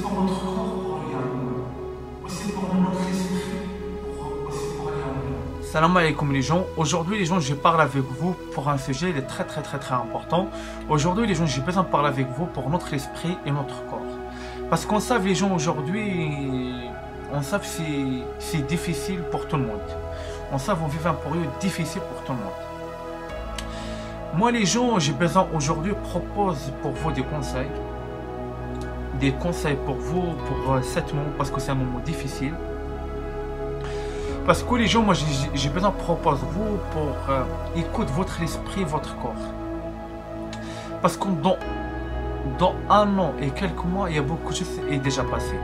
pour notre corps pour aller à nous. Aussi pour notre esprit, aussi pour aller à nous. Salam alaikum les gens. Aujourd'hui les gens, je parle avec vous pour un sujet il est très important. Aujourd'hui les gens, j'ai besoin de parler avec vous pour notre esprit et notre corps. Parce qu'on sait les gens aujourd'hui, on sait que c'est difficile pour tout le monde. On sait qu'on vit une période difficile pour tout le monde. Moi les gens, j'ai besoin aujourd'hui propose pour vous des conseils. Des conseils pour vous, pour cet moment, parce que c'est un moment difficile. Parce que les gens, moi j'ai besoin propose vous pour écouter votre esprit, votre corps. Parce que dans un an et quelques mois, il y a beaucoup de choses qui sont déjà passées.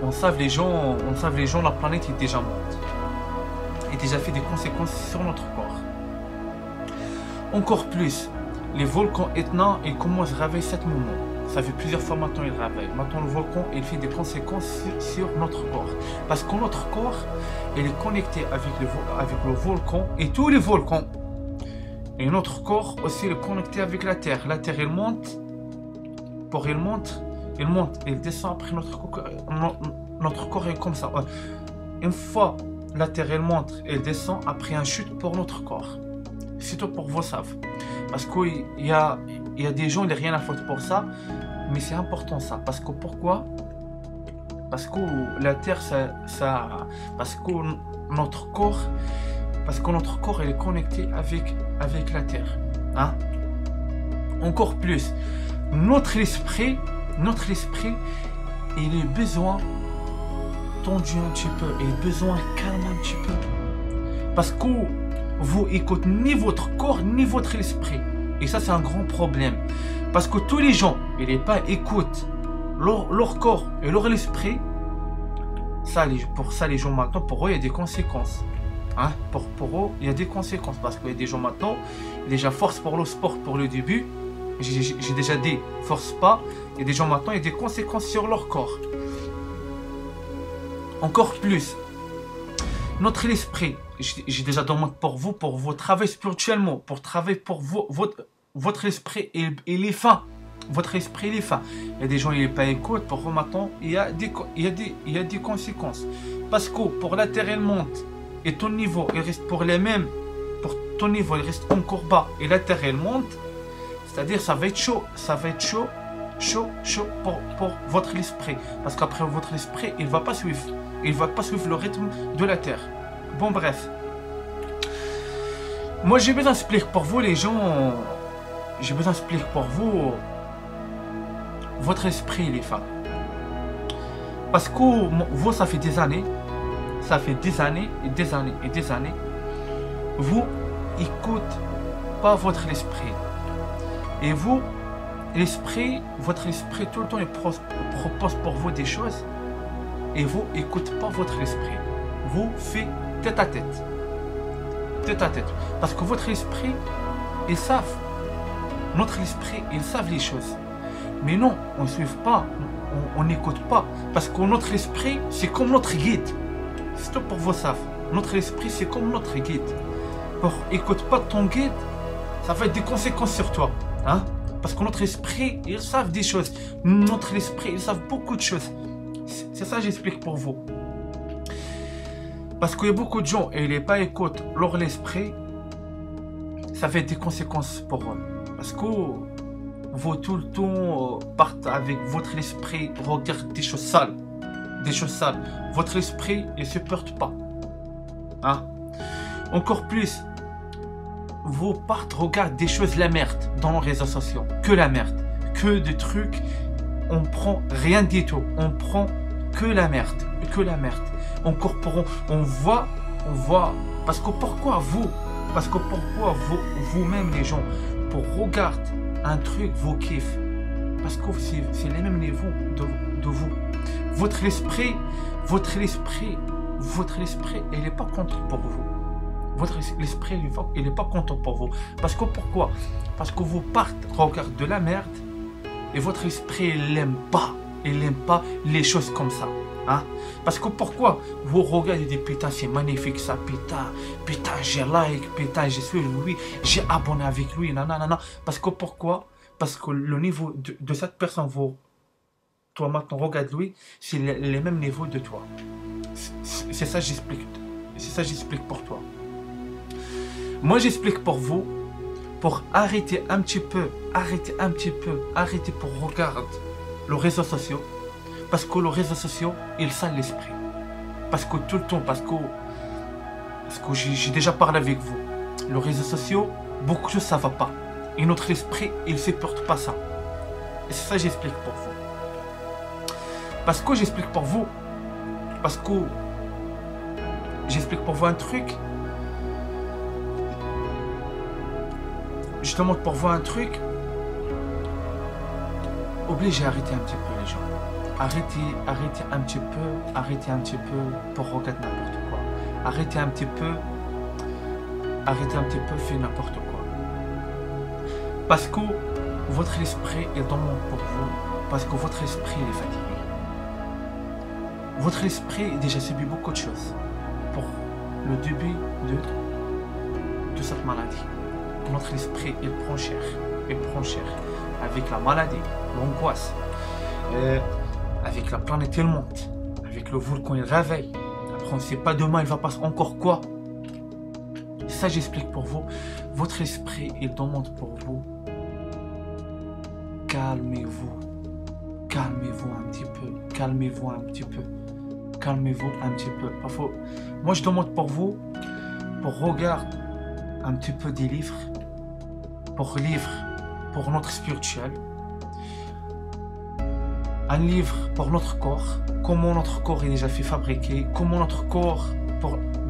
On sait les gens, la planète est déjà morte. Et déjà fait des conséquences sur notre corps. Encore plus, les volcans éteints, ils commencent à réveiller cet moment. Ça fait plusieurs fois maintenant ils réveillent. Maintenant le volcan, il fait des conséquences sur notre corps. Parce que notre corps, il est connecté avec le volcan et tous les volcans. Et notre corps aussi est connecté avec la terre. La terre, elle monte. Il descend après notre corps est comme ça. Une fois la terre, elle monte, elle descend après un chute pour notre corps. C'est tout pour vous savez. Parce qu'il y a des gens, il n'y a rien à foutre pour ça. Mais c'est important ça. Parce que pourquoi? Parce que la terre, parce que notre corps il est connecté avec la terre. Hein? Encore plus. Notre esprit, il a besoin tendu un petit peu. Il a besoin calme un petit peu. Parce que vous écoutez ni votre corps ni votre esprit. Et ça c'est un grand problème. Parce que tous les gens, ils n'ont pas écoutent leur corps et leur esprit. Pour ça les gens maintenant, pour eux il y a des conséquences. Hein? Pour eux il y a des conséquences. Parce qu'il y a des gens maintenant, déjà force pour le sport pour le début. J'ai déjà dit, force pas. Il y a des gens maintenant, il y a des conséquences sur leur corps. Encore plus. Notre esprit, j'ai déjà demandé pour vous travailler spirituellement, pour travailler pour vous, votre esprit, il est fin. Votre esprit, il est fin. Il y a des gens, ils ne pas écoutent, pour eux maintenant, il y a des conséquences. Parce que pour la terre, elle monte, et ton niveau, il reste pour les mêmes, pour ton niveau, il reste encore bas, et la terre, elle monte, c'est-à-dire, ça va être chaud pour votre esprit. Parce qu'après, votre esprit, il ne va pas suivre. Il ne va pas suivre le rythme de la terre. Bon, bref. Moi, j'ai besoin d'expliquer pour vous, les gens. J'ai besoin d'expliquer pour vous. Votre esprit, il est fin. Parce que vous, ça fait des années. Ça fait des années et des années et des années. Vous écoutez pas votre esprit. Et vous, votre esprit, tout le temps, il propose pour vous des choses. Et vous n'écoutez pas votre esprit. Vous faites tête à tête. Tête à tête. Parce que votre esprit, ils savent. Notre esprit, ils savent les choses. Mais non, on ne suit pas. On n'écoute pas. Parce que notre esprit, c'est comme notre guide. C'est tout pour vous savez. Notre esprit, c'est comme notre guide. Pour écoute pas ton guide, ça va être des conséquences sur toi. Hein? Parce que notre esprit, ils savent des choses. Notre esprit, ils savent beaucoup de choses. C'est ça que j'explique pour vous. Parce qu'il y a beaucoup de gens et ils n'ont pas écouté leur esprit, ça fait des conséquences pour eux. Parce que vous tout le temps partez avec votre esprit, regardez des choses sales. Des choses sales. Votre esprit, il ne supporte pas. Hein? Encore plus, vous partez, regardez des choses la merde dans les réseaux sociaux. Que la merde. Que des trucs. On prend rien du tout. On prend que la merde. Que la merde. Encore pour on voit. Parce que pourquoi vous? Parce que pourquoi vous-même les gens, pour regarder un truc, vous kiffez. Parce que c'est les mêmes niveaux de vous. Votre esprit, il n'est pas content pour vous. Votre esprit, il n'est pas content pour vous. Parce que pourquoi? Parce que vous partez, regardez de la merde. Et votre esprit, il n'aime pas. Il n'aime pas les choses comme ça. Hein? Parce que pourquoi? Vous regardez des putain, c'est magnifique ça, putain, j'ai like, putain, je suis lui, j'ai abonné avec lui, nanana. Parce que pourquoi? Parce que le niveau de cette personne, toi maintenant, regarde lui, c'est les mêmes niveaux de toi. C'est ça j'explique. C'est ça j'explique pour toi. Moi j'explique pour vous, pour arrêter un petit peu, arrêter pour regarder les réseaux sociaux. Parce que les réseaux sociaux, ils salent l'esprit. Parce que tout le temps, parce que j'ai déjà parlé avec vous. Les réseaux sociaux, beaucoup de choses, ça va pas. Et notre esprit, il ne supporte pas ça. Et c'est ça que j'explique pour vous. Parce que j'explique pour vous. Parce que j'explique pour vous un truc. Je te montre pour vous un truc. Obligé d'arrêter un petit peu les gens. Arrêtez un petit peu pour regarder n'importe quoi. Arrêtez un petit peu, faire n'importe quoi. Parce que votre esprit est dans le monde pour vous. Parce que votre esprit il est fatigué. Votre esprit a déjà subi beaucoup de choses pour le début de cette maladie. Notre esprit il prend cher. Avec la maladie, l'angoisse. Avec la planète elle monte, avec le volcan il réveille. Après on ne sait pas demain il va passer encore quoi. Ça j'explique pour vous. Votre esprit il demande pour vous. Calmez-vous un petit peu. Parfois, moi je demande pour vous, pour regarder un petit peu des livres, pour notre spirituel. Un livre pour notre corps, comment notre corps est déjà fait fabriquer, comment notre corps,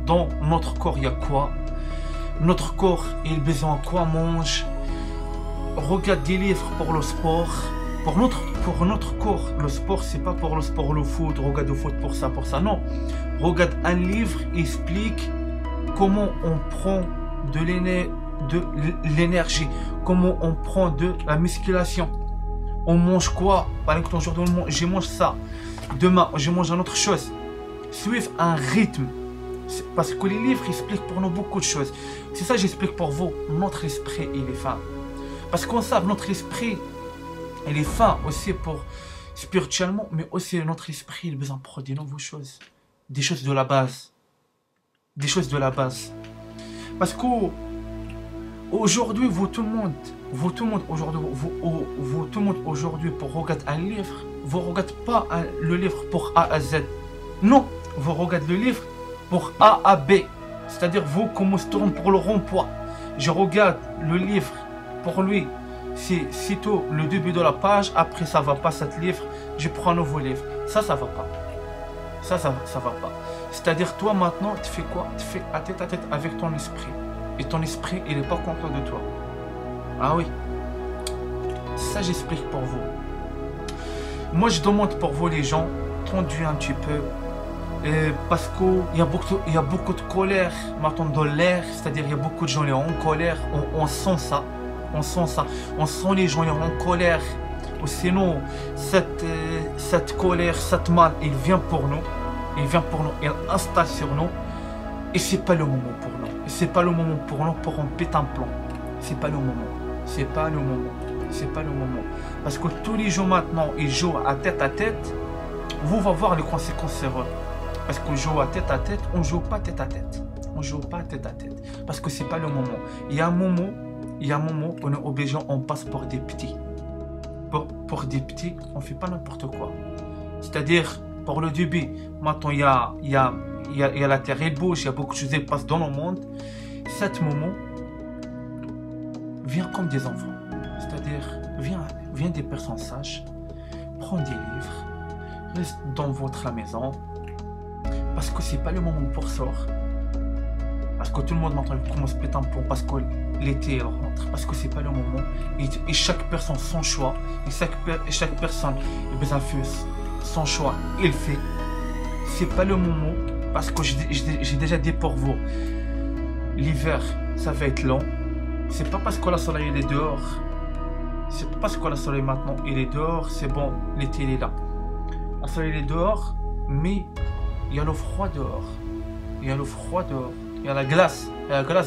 dans notre corps il y a quoi, notre corps il a besoin de quoi mange. Regarde des livres pour le sport, pour notre corps. Le sport c'est pas pour le sport, le foot, regarde le foot pour ça, non. Regarde un livre, il explique comment on prend de l'énergie, comment on prend de la musculation. On mange quoi? Par exemple, aujourd'hui, je mange ça. Demain, je mange une autre chose. Suivre un rythme. Parce que les livres expliquent pour nous beaucoup de choses. C'est ça que j'explique pour vous. Notre esprit, il est fin. Parce qu'on sait, notre esprit, il est fin aussi pour spirituellement, mais aussi notre esprit, il a besoin de des nouvelles choses. Des choses de la base. Parce que aujourd'hui, vous tout le monde aujourd'hui pour regarder un livre, vous regardez pas le livre pour A à Z. Non, vous regardez le livre pour A à B. C'est-à-dire vous comment se tourne pour le rond-point. Je regarde le livre pour lui. C'est sitôt le début de la page, après ça va pas cet livre, je prends un nouveau livre. Ça va pas. Ça va pas. C'est-à-dire toi maintenant, tu fais quoi? Tu fais à tête avec ton esprit. Et ton esprit, il n'est pas content de toi. Ah oui. Ça, j'explique pour vous. Moi, je demande pour vous, les gens, tendus un petit peu. Parce qu'il y a beaucoup de colère maintenant dans l'air. C'est-à-dire, il y a beaucoup de gens qui sont en colère. On sent ça. On sent les gens qui sont en colère. Ou sinon, cette colère, cette mal, il vient pour nous. Il installe sur nous. Et c'est pas le moment pour nous. C'est pas le moment pour nous pour en péter un plan. C'est pas le moment. Parce que tous les jours maintenant, ils jouent à tête. Vous allez voir les conséquences sur eux. Parce qu'on joue à tête, on joue pas tête à tête. Parce que c'est pas le moment. Il y a un moment, on est obligé, on passe pour des petits. Pour des petits, on fait pas n'importe quoi. C'est-à-dire, pour le début, maintenant il y a la terre, elle bouge, il y a beaucoup de choses qui passent dans le monde. Cet moment vient comme des enfants. C'est-à-dire, viens des personnes sages, prends des livres, reste dans votre maison. Parce que c'est pas le moment pour sortir. Parce que tout le monde maintenant commence à péter un plomb parce que l'été rentre. Parce que c'est pas le moment. Et chaque personne son choix. Et chaque personne a besoin de faire son choix. Il fait. C'est pas le moment. Parce que j'ai déjà dit pour vous. L'hiver, ça va être long. C'est pas parce que le soleil est dehors. C'est pas parce que le soleil maintenant il est dehors. C'est bon, l'été il est là. Le soleil est dehors, mais il y a le froid dehors. Il y a la glace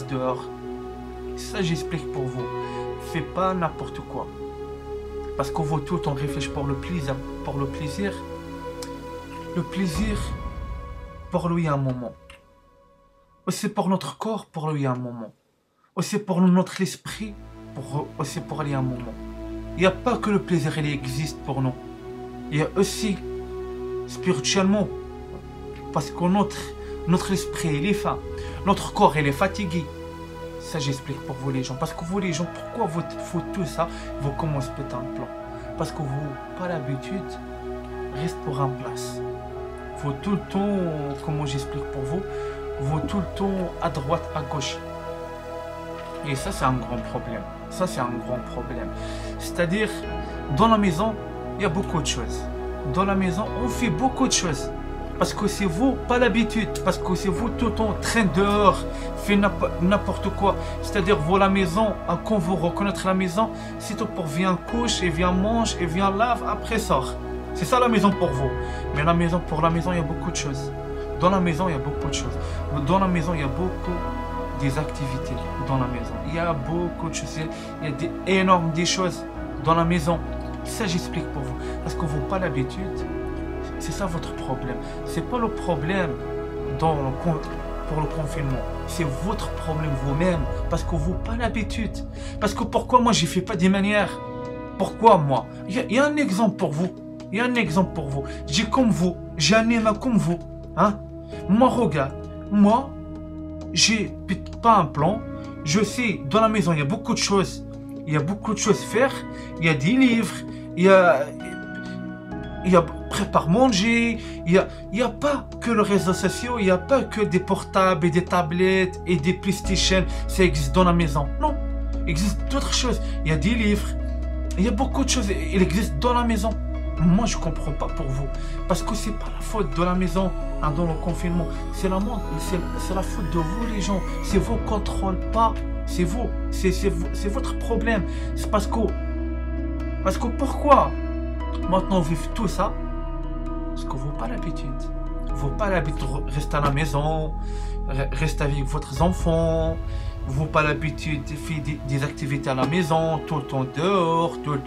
dehors. Ça j'explique pour vous. Fais pas n'importe quoi. Parce qu'on veut tout le temps réfléchir pour le plaisir. Pour le plaisir. Le plaisir, pour lui, un moment. Aussi pour notre corps, pour lui, un moment. Aussi pour notre esprit, aussi pour lui, un moment. Il n'y a pas que le plaisir, il existe pour nous. Il y a aussi, spirituellement, parce que notre esprit, il est faim. Notre corps, il est fatigué. Ça, j'explique pour vous les gens. Parce que vous les gens, pourquoi vous faites tout ça? Vous commencez à péter un plan. Parce que vous, pas l'habitude, reste pour un place. Vous tout le temps, comment j'explique pour vous, vous tout le temps à droite, à gauche. Et ça, c'est un grand problème. Ça, c'est un grand problème. C'est-à-dire, dans la maison, il y a beaucoup de choses. Dans la maison, on fait beaucoup de choses. Parce que c'est vous, pas l'habitude. Parce que c'est vous tout le temps, train dehors, fait n'importe quoi. C'est-à-dire, vous, la maison, quand vous reconnaître la maison, c'est tout pour viens couche, et viens mange, et viens lave, après sort. C'est ça la maison pour vous. Mais la maison, pour la maison, il y a beaucoup de choses. Dans la maison, il y a beaucoup de choses. Dans la maison, il y a beaucoup des activités dans la maison. Il y a beaucoup de choses. Il y a énormes des choses dans la maison. Ça, j'explique pour vous. Parce que vous n'avez pas l'habitude. C'est ça votre problème. C'est pas le problème pour le confinement. C'est votre problème vous-même. Parce que vous n'avez pas l'habitude. Parce que pourquoi moi, je ne fais pas des manières? Pourquoi moi? Il y a un exemple pour vous. Il y a un exemple pour vous. J'ai comme vous. J'ai un aimant comme vous. Hein? Moi, regarde. Moi, j'ai pas un plan. Je sais, dans la maison, il y a beaucoup de choses. Il y a beaucoup de choses à faire. Il y a des livres. Il y a prépare manger. Il y a pas que les réseaux sociaux. Il n'y a pas que des portables et des tablettes et des PlayStation. Ça existe dans la maison. Non. Il existe d'autres choses. Il y a des livres. Il y a beaucoup de choses. Il existe dans la maison. Moi, je ne comprends pas pour vous. Parce que ce n'est pas la faute de la maison dans le confinement. C'est la faute de vous, les gens. C'est vous qui ne contrôlez pas. C'est vous. C'est votre problème. C'est parce que pourquoi maintenant vous vivez tout ça? Parce que vous n'avez pas l'habitude. Vous n'avez pas l'habitude de rester à la maison, rester avec votre enfant. Vous n'avez pas l'habitude de faire des activités à la maison, tout le temps dehors, tout le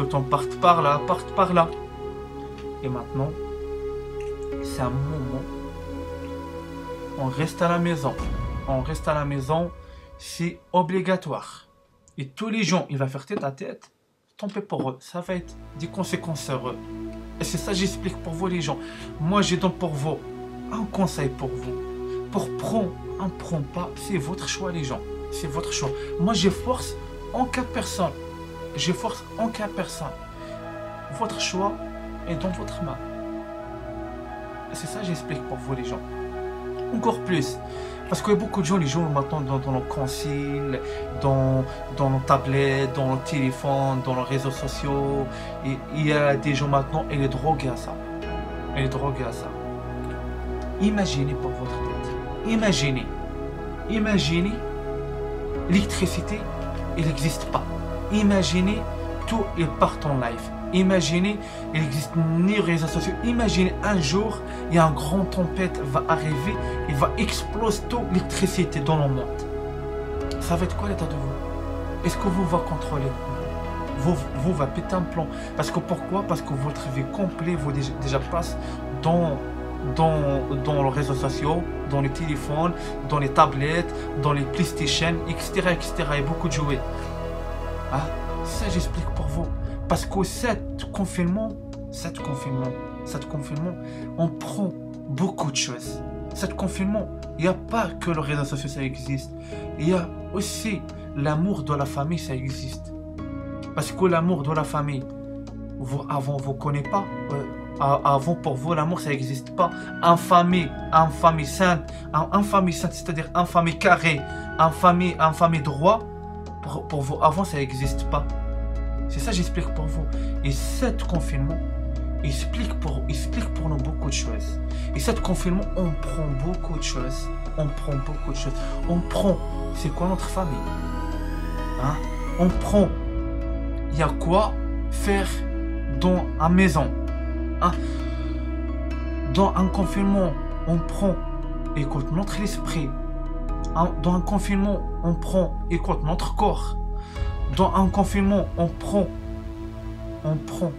temps partent par là, partent par là. Et maintenant, c'est un moment. On reste à la maison. On reste à la maison, c'est obligatoire. Et tous les gens, ils vont faire tête à tête. Tant pis pour eux, ça va être des conséquences heureuses. Et c'est ça que j'explique pour vous les gens. Moi, j'ai donc pour vous un conseil pour vous. Pour prendre, on ne prend pas. C'est votre choix les gens. C'est votre choix. Moi, je force en cas personne. Je force en cas personne. Votre choix est dans votre main. Et c'est ça que j'explique pour vous les gens. Encore plus. Parce qu'il y a beaucoup de gens, les gens maintenant dans le console, dans le tablette, dans le téléphone, dans les réseaux sociaux. Et il y a des gens maintenant, ils sont drogués à ça. Ils sont drogués à ça. Imaginez pour votre tête. Imaginez. L'électricité, elle n'existe pas. Imaginez, tout est part en live. Imaginez, il n'existe ni réseaux sociaux. Imaginez un jour, il y a une grande tempête va arriver, il va exploser toute l'électricité dans le monde. Ça va être quoi l'état de vous? Est-ce que vous va contrôler? Vous va péter un plan. Parce que pourquoi? Parce que votre vie complète vous déjà passe dans les réseaux sociaux, dans les téléphones, dans les tablettes, dans les PlayStation, etc. Il y a beaucoup de jouets. Ah, ça j'explique pour vous. Parce que cet confinement, on prend beaucoup de choses. Cet confinement, il n'y a pas que les réseaux sociaux, ça existe. Il y a aussi l'amour de la famille, ça existe. Parce que l'amour de la famille, avant, vous ne connaissez pas. Avant, pour vous, l'amour, ça n'existe pas. En famille sainte, c'est-à-dire en famille carrée, en famille droit, pour vous, avant, ça n'existe pas. C'est ça que j'explique pour vous. Et cet confinement, explique pour nous beaucoup de choses. Et cet confinement, on prend beaucoup de choses. On prend, c'est quoi notre famille? Hein? On prend, il y a quoi faire dans la maison? Hein? Dans un confinement, on prend, écoute, notre esprit. Dans un confinement, on prend, écoute, notre corps. Dans un confinement, on prend on prend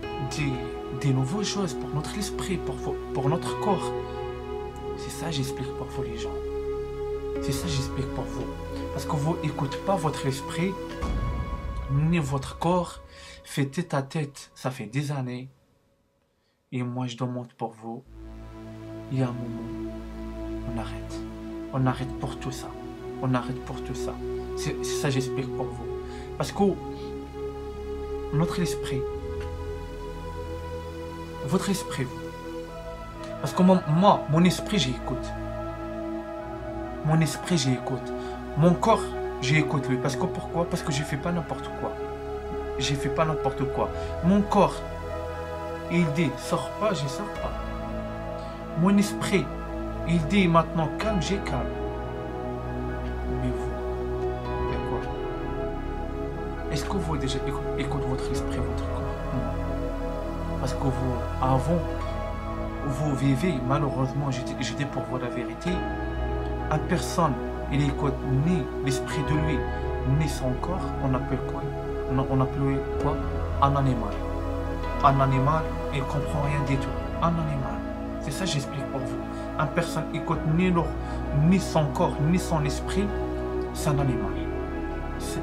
des nouvelles choses pour notre esprit, pour notre corps. C'est ça j'explique pour vous les gens. C'est ça j'explique pour vous. Parce que vous n'écoutez pas votre esprit, ni votre corps. Fait tête à tête, ça fait des années. Et moi je demande pour vous, il y a un moment, on arrête. On arrête pour tout ça. On arrête pour tout ça. C'est ça j'explique pour vous. Parce que notre esprit, votre esprit, parce que moi, mon esprit, j'écoute. Mon esprit, j'écoute. Mon corps, j'écoute lui. Parce que pourquoi? Parce que je ne fais pas n'importe quoi. Je ne fais pas n'importe quoi. Mon corps, il dit, sors pas, je ne sors pas. Mon esprit, il dit maintenant, calme, j'ai calme. Mais vous, et quoi? Est-ce que vous déjà écoutez votre esprit, votre corps? Non. Parce que vous, avant, vous vivez, malheureusement, je dis pour vous la vérité, à personne, il écoute ni l'esprit de lui, ni son corps, on appelle quoi? On appelle quoi? Un animal. Un animal, il ne comprend rien du tout. Un animal. C'est ça que j'explique pour vous. Une personne écoute ni son corps, ni son esprit, c'est un animal.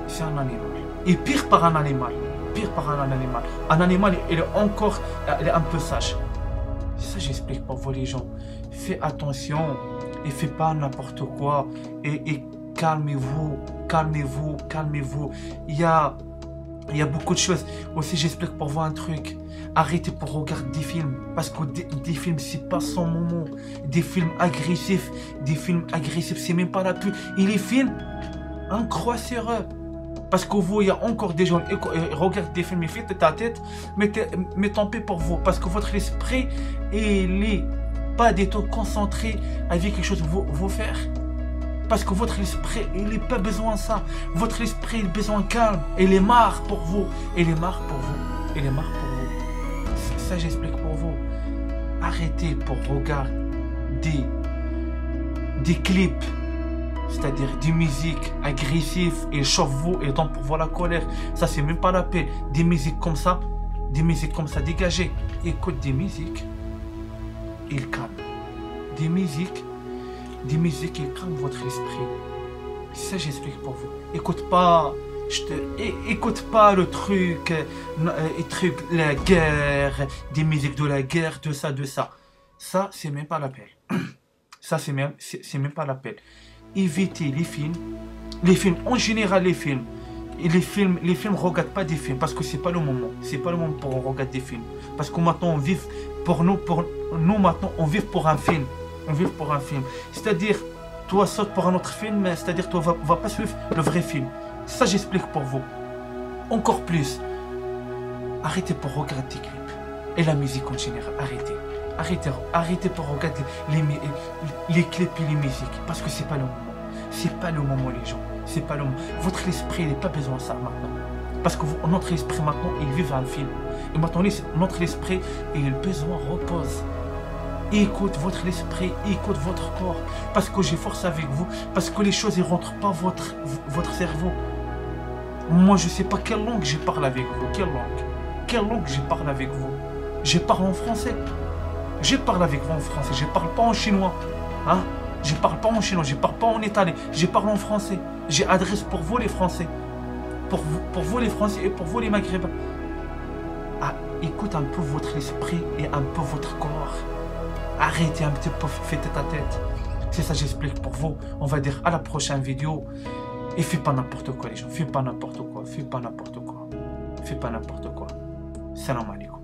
C'est un animal. Et pire par un animal. Pire par un animal. Un animal, il est un peu sage. C'est ça que j'explique pour vous les gens. Faites attention et faites pas n'importe quoi. Et calmez-vous, calmez-vous, calmez-vous. Il y a beaucoup de choses. Aussi, j'explique pour vous un truc. Arrêtez pour regarder des films. Parce que des films, c'est pas son moment. Des films agressifs, c'est même pas la pub. Et les films, un croix sur eux. Parce que vous, il y a encore des gens qui regardent des films et faites ta tête, mais tant pis pour vous. Parce que votre esprit, il n'est pas du tout concentré avec quelque chose que vous faire. Parce que votre esprit, il n'a pas besoin de ça. Votre esprit, il a besoin de calme. Il est marre pour vous. Il est marre pour vous. Il est marre pour vous. Ça, j'explique pour vous. Arrêtez pour regarder des clips. C'est-à-dire des musiques agressives et chauffe-vous et donc pour voir la colère. Ça, c'est même pas la peine. Des musiques comme ça, dégagez. Écoute des musiques, il calme. Des musiques, il calme votre esprit. Ça, j'explique pour vous. Écoute pas le truc, la guerre, des musiques de la guerre, de ça. Ça, c'est même pas la peine. Ça, c'est même pas la peine. Évitez les films, en général les films, regardent pas des films parce que c'est pas le moment, pour regarder des films, parce que maintenant on vit pour nous maintenant on vit pour un film, c'est-à-dire toi saute pour un autre film, c'est-à-dire toi va pas suivre le vrai film. Ça j'explique pour vous. Encore plus, arrêtez pour regarder des clips et la musique en général, arrêtez pour regarder les clips et les musiques parce que c'est pas le moment. C'est pas le moment les gens. C'est pas le moment. Votre esprit il n'a pas besoin de ça maintenant. Parce que notre esprit maintenant il vit un film. Et maintenant notre esprit il a besoin de repose. Écoute votre esprit, écoute votre corps. Parce que j'ai force avec vous. Parce que les choses ne rentrent pas votre cerveau. Moi je sais pas quelle langue je parle avec vous. Quelle langue je parle avec vous. Je parle en français. Je parle avec vous en français, je parle pas en chinois. Hein? Je parle pas en chinois, je parle pas en italien, je parle en français. J'ai adresse pour vous les Français. Pour vous les Français et pour vous les Maghrébins. Ah, écoute un peu votre esprit et un peu votre corps. Arrêtez un petit peu, faites tête à tête. C'est ça j'explique pour vous. On va dire à la prochaine vidéo. Et faites pas n'importe quoi les gens, faites pas n'importe quoi. Salam alaikum.